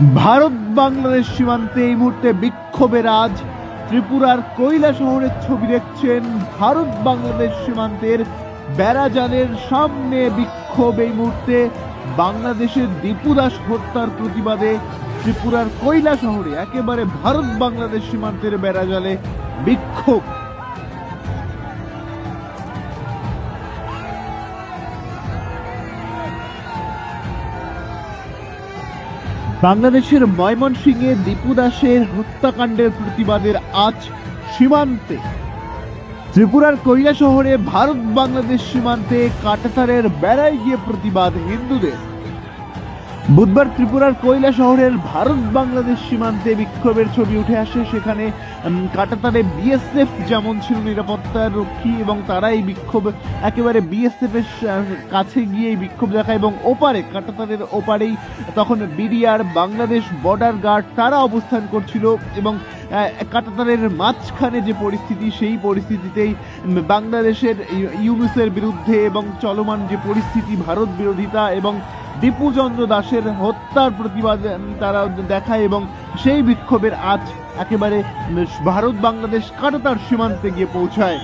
ভারত বাংলাদেশ সীমান্তে এই মুহূর্তে বিক্ষোভের আজ ত্রিপুরার কৈলাসহরের ছবি দেখছেন। ভারত বাংলাদেশ সীমান্তের বেড়াজালের সামনে বিক্ষোভ এই মুহূর্তে বাংলাদেশের দীপু দাস হত্যার প্রতিবাদে ত্রিপুরার কৈলাসহরে একেবারে ভারত বাংলাদেশ সীমান্তের বেড়াজালে বিক্ষোভ। বাংলাদেশের ময়মনসিংহে দীপু দাসের হত্যাকাণ্ডের প্রতিবাদের আজ সীমান্তে ত্রিপুরার কৈলাসহরে ভারত বাংলাদেশ সীমান্তে কাঁটাতারের বেড়ায় গিয়ে প্রতিবাদ হিন্দুদের। বুধবার ত্রিপুরার কৈলাসহরের ভারত বাংলাদেশ সীমান্তে বিক্ষোভের ছবি উঠে আসে। সেখানে কাঁটাতারে বিএসএফ যেমন ছিল নিরাপত্তার রক্ষী এবং তারা এই বিক্ষোভ একেবারে বিএসএফ এর কাছে গিয়ে এই বিক্ষোভ দেখায় এবং ওপারে কাঁটাতারের ওপারেই তখন বিডিআর বাংলাদেশ বর্ডার গার্ড তারা অবস্থান করছিল এবং কাঁটাতারের মাঝখানে যে পরিস্থিতি সেই পরিস্থিতিতেই বাংলাদেশের ইউনুসের বিরুদ্ধে এবং চলমান যে পরিস্থিতি ভারত বিরোধিতা এবং দীপু চন্দ্র দাসের হত্যার প্রতিবাদ তারা দেখায় এবং সেই বিক্ষোভের আজ একেবারে ভারত বাংলাদেশ কাঁটাতার সীমান্তে গিয়ে পৌঁছায়।